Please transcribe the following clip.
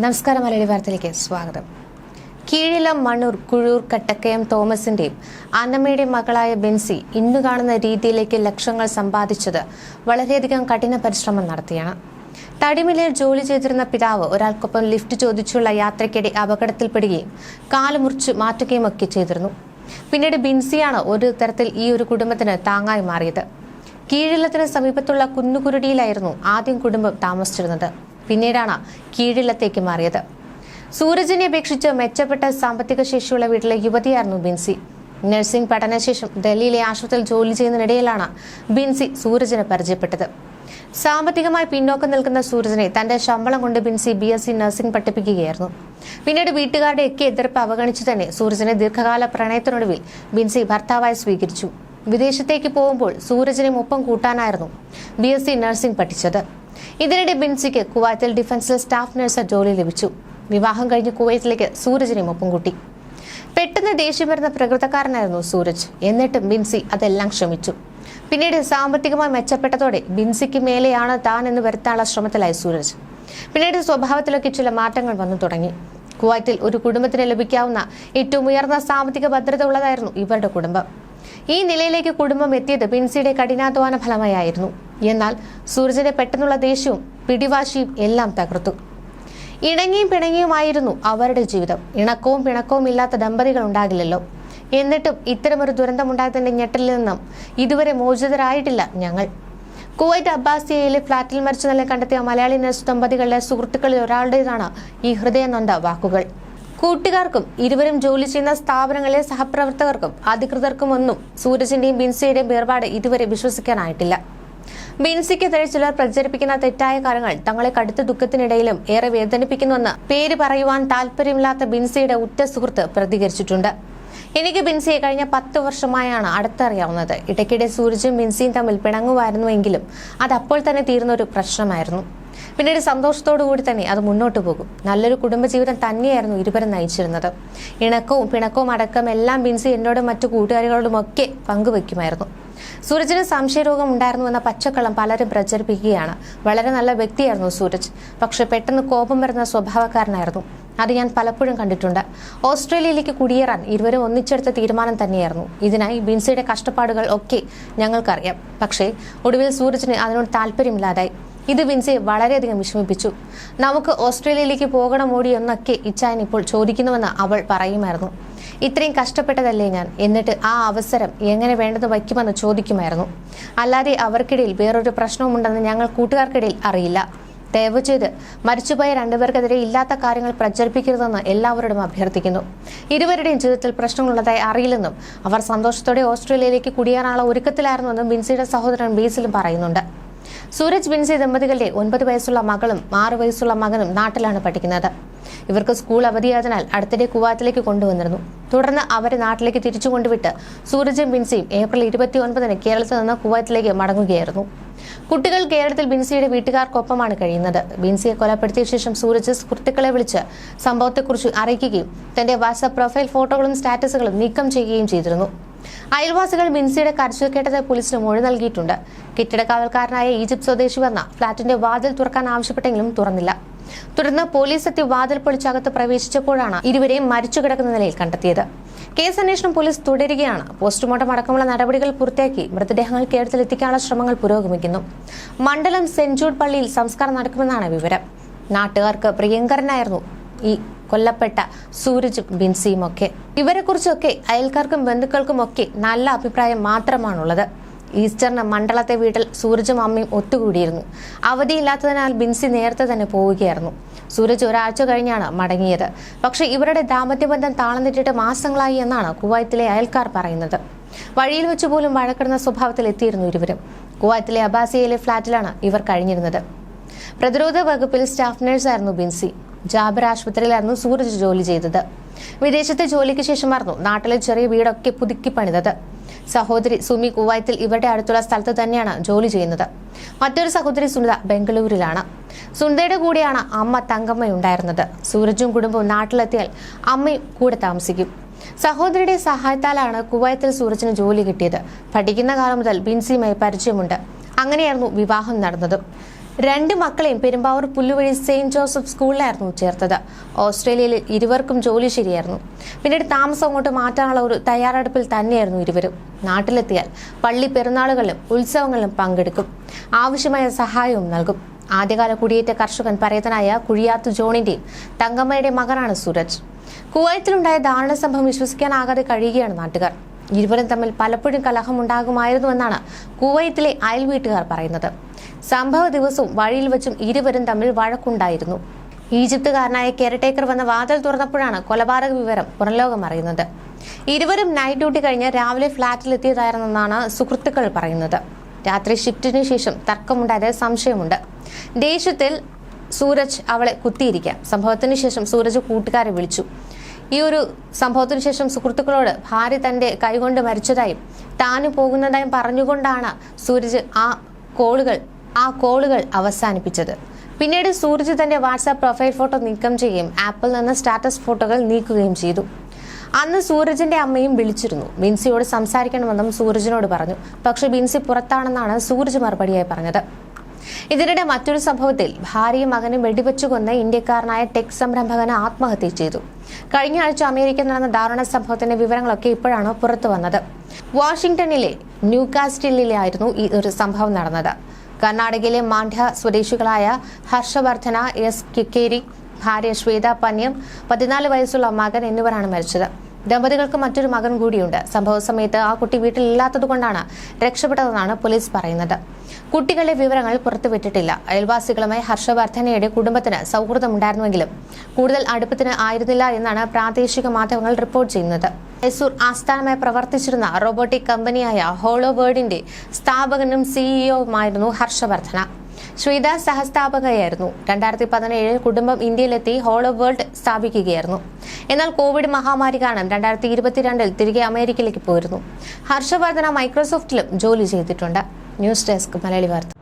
നമസ്കാരം. മലയാളി വാർത്തയിലേക്ക് സ്വാഗതം. കീഴിലം മണ്ണൂർ കുഴൂർ കട്ടക്കയം തോമസിന്റെയും അന്നമ്മയുടെയും മകളായ ബെൻസി ഇന്നു കാണുന്ന രീതിയിലേക്ക് ലക്ഷങ്ങൾ സമ്പാദിച്ചത് വളരെയധികം കഠിന പരിശ്രമം നടത്തിയാണ്. തടിമില്ലയിൽ ജോലി ചെയ്തിരുന്ന പിതാവ് ഒരാൾക്കൊപ്പം ലിഫ്റ്റ് ചോദിച്ചുള്ള യാത്രയ്ക്കിടെ അപകടത്തിൽപ്പെടുകയും കാല് മുറിച്ച് മാറ്റുകയും ഒക്കെ ചെയ്തിരുന്നു. പിന്നീട് ബിൻസിയാണ് ഒരു തരത്തിൽ ഈ ഒരു കുടുംബത്തിന് താങ്ങായി മാറിയത്. കീഴിലത്തിന് സമീപത്തുള്ള കുന്നുകുരുടിയിലായിരുന്നു ആദ്യം കുടുംബം താമസിച്ചിരുന്നത്. പിന്നീടാണ് കീഴിലത്തേക്ക് മാറിയത്. സൂരജിനെ അപേക്ഷിച്ച് മെച്ചപ്പെട്ട സാമ്പത്തിക ശേഷിയുള്ള വീട്ടിലെ യുവതിയായിരുന്നു ബിൻസി. നഴ്സിംഗ് പഠനശേഷം ഡൽഹിയിലെ ആശുപത്രിയിൽ ജോലി ചെയ്യുന്നതിനിടയിലാണ് ബിൻസി സൂരജിനെ പരിചയപ്പെട്ടത്. സാമ്പത്തികമായി പിന്നോക്കം നിൽക്കുന്ന സൂരജിനെ തന്റെ ശമ്പളം കൊണ്ട് ബിൻസി BSc നഴ്സിംഗ് പഠിപ്പിക്കുകയായിരുന്നു. പിന്നീട് വീട്ടുകാരുടെ ഒക്കെ എതിർപ്പ് അവഗണിച്ചു തന്നെ സൂരജിനെ ദീർഘകാല പ്രണയത്തിനൊടുവിൽ ബിൻസി ഭർത്താവായി സ്വീകരിച്ചു. വിദേശത്തേക്ക് പോകുമ്പോൾ സൂരജിനെ ഒപ്പം കൂട്ടാനായിരുന്നു BSc നഴ്സിംഗ് പഠിച്ചത്. ഇതിനിടെ ബിൻസിക്ക് കുവൈത്തിൽ ഡിഫൻസിൽ സ്റ്റാഫ് നഴ്സ് ജോലി ലഭിച്ചു. വിവാഹം കഴിഞ്ഞ് കുവൈത്തിലേക്ക് സൂരജിനെ ഒപ്പം കൂട്ടി. പെട്ടെന്ന് ദേഷ്യം വരുന്ന പ്രകൃതക്കാരനായിരുന്നു സൂരജ്. എന്നിട്ടും ബിൻസി അതെല്ലാം ക്ഷമിച്ചു. പിന്നീട് സാമ്പത്തികമായി മെച്ചപ്പെട്ടതോടെ ബിൻസിക്ക് മേലെയാണ് താൻ എന്ന് വരുത്താനുള്ള ശ്രമത്തിലായി സൂരജ്. പിന്നീട് സ്വഭാവത്തിലൊക്കെ ചില മാറ്റങ്ങൾ വന്നു തുടങ്ങി. കുവൈത്തിൽ ഒരു കുടുംബത്തിന് ലഭിക്കാവുന്ന ഏറ്റവും ഉയർന്ന സാമ്പത്തിക ഭദ്രത ഉള്ളതായിരുന്നു ഇവരുടെ കുടുംബം. ഈ നിലയിലേക്ക് കുടുംബം എത്തിയത് ബിൻസിയുടെ കഠിനാധ്വാന ഫലമായിരുന്നു. എന്നാൽ സൂരജിന്റെ പെട്ടെന്നുള്ള ദേഷ്യവും പിടിവാശിയും എല്ലാം തകർത്തു. ഇണങ്ങിയും പിണങ്ങിയുമായിരുന്നു അവരുടെ ജീവിതം. ഇണക്കവും പിണക്കവും ഇല്ലാത്ത ദമ്പതികൾ ഉണ്ടാകില്ലല്ലോ. എന്നിട്ടും ഇത്തരമൊരു ദുരന്തമുണ്ടായതിന്റെ ഞെട്ടലിൽ നിന്നും ഇതുവരെ മോചിതരായിട്ടില്ല ഞങ്ങൾ. കുവൈറ്റ് അബ്ബാസിയയിലെ ഫ്ളാറ്റിൽ മരിച്ച നിലയിൽ കണ്ടെത്തിയ മലയാളി നഴ്സ് ദമ്പതികളുടെ സുഹൃത്തുക്കളിൽ ഒരാളുടേതാണ് ഈ ഹൃദയം നൊന്ത വാക്കുകൾ. കൂട്ടുകാർക്കും ഇരുവരും ജോലി ചെയ്യുന്ന സ്ഥാപനങ്ങളിലെ സഹപ്രവർത്തകർക്കും അധികൃതർക്കും ഒന്നും സൂരജിന്റെയും ബിൻസിയുടെയും വേർപാട് ഇതുവരെ വിശ്വസിക്കാനായിട്ടില്ല. ബിൻസിക്കെതിരെ ചിലർ പ്രചരിപ്പിക്കുന്ന തെറ്റായ കാര്യങ്ങൾ തങ്ങളെ കടുത്ത ദുഃഖത്തിനിടയിലും ഏറെ വേദനിപ്പിക്കുന്നുവെന്ന് പേര് പറയുവാൻ താല്പര്യമില്ലാത്ത ബിൻസിയുടെ ഉറ്റ സുഹൃത്ത് പ്രതികരിച്ചിട്ടുണ്ട്. എനിക്ക് ബിൻസിയെ കഴിഞ്ഞ 10 വർഷമായാണ് അടുത്തറിയാവുന്നത്. ഇടയ്ക്കിടെ സൂരജും ബിൻസിയും തമ്മിൽ പിണങ്ങുമായിരുന്നുവെങ്കിലും അത് അപ്പോൾ തന്നെ തീർന്ന ഒരു പ്രശ്നമായിരുന്നു. പിന്നീട് സന്തോഷത്തോടു കൂടി തന്നെ അത് മുന്നോട്ട് പോകും. നല്ലൊരു കുടുംബജീവിതം തന്നെയായിരുന്നു ഇരുവരും നയിച്ചിരുന്നത്. ഇണക്കവും പിണക്കവും അടക്കം എല്ലാം ബിൻസി എന്നോടും മറ്റു കൂട്ടുകാരികളോടും ഒക്കെ പങ്കുവെക്കുമായിരുന്നു. സൂരജിന് സംശയരോഗം ഉണ്ടായിരുന്നുവെന്ന പച്ചക്കള്ളം പലരും പ്രചരിപ്പിക്കുകയാണ്. വളരെ നല്ല വ്യക്തിയായിരുന്നു സൂരജ്. പക്ഷെ പെട്ടെന്ന് കോപം വരുന്ന സ്വഭാവക്കാരനായിരുന്നു. അത് ഞാൻ പലപ്പോഴും കണ്ടിട്ടുണ്ട്. ഓസ്ട്രേലിയയിലേക്ക് കുടിയേറാൻ ഇരുവരും ഒന്നിച്ചെടുത്ത തീരുമാനം തന്നെയായിരുന്നു. ഇതിനായി ബിൻസിയുടെ കഷ്ടപ്പാടുകൾ ഒക്കെ ഞങ്ങൾക്കറിയാം. പക്ഷേ ഒടുവിൽ സൂരജിന് അതിനോട് താല്പര്യമില്ലാതായി. ഇത് ബിൻസിയെ വളരെയധികം വിഷമിപ്പിച്ചു. നമുക്ക് ഓസ്ട്രേലിയയിലേക്ക് പോകണം ഓടി എന്നൊക്കെ ഇച്ചായൻ ഇപ്പോൾ ചോദിക്കുന്നുവെന്ന് അവൾ പറയുമായിരുന്നു. ഇത്രയും കഷ്ടപ്പെട്ടതല്ലേ ഞാൻ, എന്നിട്ട് ആ അവസരം എങ്ങനെ വേണ്ടെന്ന് വയ്ക്കുമെന്ന് ചോദിക്കുമായിരുന്നു. അല്ലാതെ അവർക്കിടയിൽ വേറൊരു പ്രശ്നവുമുണ്ടെന്ന് ഞങ്ങൾ കൂട്ടുകാർക്കിടയിൽ അറിയില്ല. ദയവ് ചെയ്ത് മരിച്ചുപോയ രണ്ടുപേർക്കെതിരെ ഇല്ലാത്ത കാര്യങ്ങൾ പ്രചരിപ്പിക്കരുതെന്ന് എല്ലാവരോടും അഭ്യർത്ഥിക്കുന്നു. ഇരുവരുടെയും ജീവിതത്തിൽ പ്രശ്നങ്ങളുള്ളതായി അറിയില്ലെന്നും അവർ സന്തോഷത്തോടെ ഓസ്ട്രേലിയയിലേക്ക് കുടിയേറാനുള്ള ഒരുക്കത്തിലായിരുന്നുവെന്നും ബിൻസിയുടെ സഹോദരൻ ബേസിലും പറയുന്നുണ്ട്. സൂരജ് ബിൻസി ദമ്പതികളുടെ 9 വയസ്സുള്ള മകളും 6 വയസ്സുള്ള മകനും നാട്ടിലാണ് പഠിക്കുന്നത്. ഇവർക്ക് സ്കൂൾ അവധിയായതിനാൽ അടുത്തിടെ കുവൈത്തിലേക്ക് കൊണ്ടുവന്നിരുന്നു. തുടർന്ന് അവരെ നാട്ടിലേക്ക് തിരിച്ചു കൊണ്ടുവിട്ട് സൂരജും ബിൻസിയും ഏപ്രിൽ 29-ന് കേരളത്തിൽ നിന്ന് കുവൈത്തിലേക്ക് മടങ്ങുകയായിരുന്നു. കുട്ടികൾ കേരളത്തിൽ ബിൻസിയുടെ വീട്ടുകാർക്കൊപ്പമാണ് കഴിയുന്നത്. ബിൻസിയെ കൊലപ്പെടുത്തിയ ശേഷം സൂരജ് സുഹൃത്തുക്കളെ വിളിച്ച് സംഭവത്തെക്കുറിച്ച് അറിയിക്കുകയും തന്റെ വാട്സ്ആപ്പ് പ്രൊഫൈൽ ഫോട്ടോകളും സ്റ്റാറ്റസുകളും നീക്കം ചെയ്യുകയും ചെയ്തിരുന്നു. അയൽവാസികൾ ബിൻസിയുടെ കരച്ചിൽ കേട്ടത് പോലീസിന് മൊഴി നൽകിയിട്ടുണ്ട്. കെട്ടിടക്കാവൽക്കാരനായ ഈജിപ്ത് സ്വദേശി വന്ന ഫ്ളാറ്റിന്റെ വാതിൽ തുറക്കാൻ ആവശ്യപ്പെട്ടെങ്കിലും തുറന്നില്ല. തുടർന്ന് പോലീസ് എത്തി വാതിൽ പൊളിച്ചകത്ത് പ്രവേശിച്ചപ്പോഴാണ് ഇരുവരെയും മരിച്ചു കിടക്കുന്ന നിലയിൽ കണ്ടെത്തിയത്. കേസ് അന്വേഷണം പോലീസ് തുടരുകയാണ്. പോസ്റ്റ്മോർട്ടം അടക്കമുള്ള നടപടികൾ പൂർത്തിയാക്കി മൃതദേഹങ്ങൾ കേരളത്തിൽ എത്തിക്കാനുള്ള ശ്രമങ്ങൾ പുരോഗമിക്കുന്നു. മണ്ഡലം സെന്റ് ജൂഡ് പള്ളിയിൽ സംസ്കാരം നടക്കുമെന്നാണ് വിവരം. നാട്ടുകാർക്ക് പ്രിയങ്കരനായിരുന്നു ഈ കൊല്ലപ്പെട്ട സൂരജും ബിൻസിയും ഒക്കെ. ഇവരെക്കുറിച്ചൊക്കെ അയൽക്കാർക്കും ബന്ധുക്കൾക്കും ഒക്കെ നല്ല അഭിപ്രായം മാത്രമാണുള്ളത്. ഈസ്റ്ററിന് മണ്ഡലത്തെ വീട്ടിൽ സൂരജും അമ്മയും ഒത്തുകൂടിയിരുന്നു. അവധിയില്ലാത്തതിനാൽ ബിൻസി നേരത്തെ തന്നെ പോവുകയായിരുന്നു. സൂരജ് ഒരാഴ്ച കഴിഞ്ഞാണ് മടങ്ങിയത്. പക്ഷേ ഇവരുടെ ദാമ്പത്യബന്ധം താളം തെറ്റിയിട്ട് മാസങ്ങളായി എന്നാണ് കുവൈത്തിലെ അയൽക്കാർ പറയുന്നത്. വഴിയിൽ വെച്ച് പോലും വഴക്കിടുന്ന സ്വഭാവത്തിൽ എത്തിയിരുന്നു ഇരുവരും. കുവൈത്തിലെ അബ്ബാസിയയിലെ ഫ്ളാറ്റിലാണ് ഇവർ കഴിഞ്ഞിരുന്നത്. പ്രതിരോധ വകുപ്പിൽ സ്റ്റാഫ് നഴ്സായിരുന്നു ബിൻസി. ജാബർ ആശുപത്രിയിലായിരുന്നു സൂരജ് ജോലി ചെയ്തത്. വിദേശത്തെ ജോലിക്ക് ശേഷമായിരുന്നു നാട്ടിലെ ചെറിയ വീടൊക്കെ പുതുക്കി പണിതത്. സഹോദരി സുമി കുവൈത്തിൽ ഇവരുടെ അടുത്തുള്ള സ്ഥലത്ത് തന്നെയാണ് ജോലി ചെയ്യുന്നത്. മറ്റൊരു സഹോദരി സുനിത ബംഗളൂരിലാണ്. സുനിതയുടെ കൂടെയാണ് അമ്മ തങ്കമ്മയുണ്ടായിരുന്നത്. സൂരജും കുടുംബവും നാട്ടിലെത്തിയാൽ അമ്മയും കൂടെ താമസിക്കും. സഹോദരിയുടെ സഹായത്താലാണ് കുവൈത്തിൽ സൂരജിന് ജോലി കിട്ടിയത്. പഠിക്കുന്ന കാലം മുതൽ ബിൻസിയുമായി പരിചയമുണ്ട്. അങ്ങനെയായിരുന്നു വിവാഹം നടന്നത്. രണ്ട് മക്കളെയും പെരുമ്പാവൂർ പുല്ലുവഴി സെയിന്റ് ജോസഫ് സ്കൂളിലായിരുന്നു ചേർത്തത്. ഓസ്ട്രേലിയയിൽ ഇരുവർക്കും ജോലി ശരിയായിരുന്നു. പിന്നീട് താമസം അങ്ങോട്ട് മാറ്റാനുള്ള ഒരു തയ്യാറെടുപ്പിൽ തന്നെയായിരുന്നു ഇരുവരും. നാട്ടിലെത്തിയാൽ പള്ളി പെരുന്നാളുകളിലും ഉത്സവങ്ങളിലും പങ്കെടുക്കും. ആവശ്യമായ സഹായവും നൽകും. ആദ്യകാല കുടിയേറ്റ കർഷകൻ പരേതനായ കുഴിയാത്തു ജോണിന്റെയും തങ്കമ്മയുടെ മകനാണ് സൂരജ്. കുവൈത്തിലുണ്ടായ ദാരുണ സംഭവം വിശ്വസിക്കാനാകാതെ കഴിയുകയാണ് നാട്ടുകാർ. ഇരുവരും തമ്മിൽ പലപ്പോഴും കലഹമുണ്ടാകുമായിരുന്നുവെന്നാണ് കുവൈത്തിലെ അയൽ വീട്ടുകാർ പറയുന്നത്. സംഭവ ദിവസവും വഴിയിൽ വെച്ചും ഇരുവരും തമ്മിൽ വഴക്കുണ്ടായിരുന്നു. ഈജിപ്തുകാരനായ കെയർടേക്കർ വന്ന വാതിൽ തുറന്നപ്പോഴാണ് കൊലപാതക വിവരം പുറംലോകം അറിയുന്നത്. ഇരുവരും നൈറ്റ് ഡ്യൂട്ടി കഴിഞ്ഞ് രാവിലെ ഫ്ളാറ്റിലെത്തിയതായിരുന്നെന്നാണ് സുഹൃത്തുക്കൾ പറയുന്നത്. രാത്രി ഷിഫ്റ്റിന് ശേഷം തർക്കമുണ്ടായത് സംശയമുണ്ട്. ദേഷ്യത്തിൽ സൂരജ് അവളെ കുത്തിയിരിക്കാം. സംഭവത്തിന് ശേഷം സൂരജ് കൂട്ടുകാരെ വിളിച്ചു. ഈ ഒരു സംഭവത്തിന് ശേഷം സുഹൃത്തുക്കളോട് ഭാര്യ തന്റെ കൈകൊണ്ട് മരിച്ചതായും താനും പോകുന്നതായും പറഞ്ഞുകൊണ്ടാണ് സൂരജ് ആ കോളുകൾ അവസാനിപ്പിച്ചത്. പിന്നീട് സൂരജ് തന്റെ വാട്സാപ്പ് പ്രൊഫൈൽ ഫോട്ടോ നീക്കം ചെയ്യുകയും ആപ്പിൽ നിന്ന് സ്റ്റാറ്റസ് ഫോട്ടോകൾ നീക്കുകയും ചെയ്തു. അന്ന് സൂരജിന്റെ അമ്മയും വിളിച്ചിരുന്നു. ബിൻസിയോട് സംസാരിക്കണമെന്നും സൂരജിനോട് പറഞ്ഞു. പക്ഷെ ബിൻസി പുറത്താണെന്നാണ് സൂരജ് മറുപടിയായി പറഞ്ഞത്. ഇതിനിടെ മറ്റൊരു സംഭവത്തിൽ ഭാര്യയും മകനും വെടിവെച്ചു കൊന്ന് ഇന്ത്യക്കാരനായ ടെക് സംരംഭകന് ആത്മഹത്യ ചെയ്തു. കഴിഞ്ഞ ആഴ്ച അമേരിക്കയിൽ നടന്ന ദാരുണ സംഭവത്തിന്റെ വിവരങ്ങളൊക്കെ ഇപ്പോഴാണ് പുറത്തു വന്നത്. വാഷിംഗ്ടണിലെ ന്യൂകാസ്റ്റിലായിരുന്നു ഈ ഒരു സംഭവം നടന്നത്. കർണാടകയിലെ മാണ്ഡ്യ സ്വദേശികളായ ഹർഷവർദ്ധന എസ് കിക്കേരി, ഭാര്യ ശ്വേത പന്യം, 14 വയസ്സുള്ള മകൻ എന്നിവരാണ് മരിച്ചത്. ദമ്പതികൾക്ക് മറ്റൊരു മകൻ കൂടിയുണ്ട്. സംഭവ സമയത്ത് ആ കുട്ടി വീട്ടിലില്ലാത്തതുകൊണ്ടാണ് രക്ഷപ്പെട്ടതെന്നാണ് പോലീസ് പറയുന്നത്. കുട്ടികളുടെ വിവരങ്ങൾ പുറത്തുവിട്ടിട്ടില്ല. അയൽവാസികളുമായി ഹർഷവർദ്ധനയുടെ കുടുംബത്തിന് സൗഹൃദമുണ്ടായിരുന്നുവെങ്കിലും കൂടുതൽ അടുപ്പത്തിന് ആയിരുന്നില്ല എന്നാണ് പ്രാദേശിക മാധ്യമങ്ങൾ റിപ്പോർട്ട് ചെയ്യുന്നത്. മൈസൂർ ആസ്ഥാനമായി പ്രവർത്തിച്ചിരുന്ന റോബോട്ടിക് കമ്പനിയായ ഹോളോ വേർഡിന്റെ സ്ഥാപകനും സിഇഒയുമായിരുന്നു ഹർഷവർദ്ധന. ശ്വേത സഹസ്ഥാപകയായിരുന്നു. 2017 കുടുംബം ഇന്ത്യയിലെത്തി ഹോളോ വേൾഡ് സ്ഥാപിക്കുകയായിരുന്നു. എന്നാൽ കോവിഡ് മഹാമാരി കാരണം 2022 തിരികെ അമേരിക്കയിലേക്ക് പോയിരുന്നു. ഹർഷവർദ്ധന മൈക്രോസോഫ്റ്റിലും ജോലി ചെയ്തിട്ടുണ്ട്. ന്യൂസ് ഡെസ്ക് മലയാളി വാർത്ത.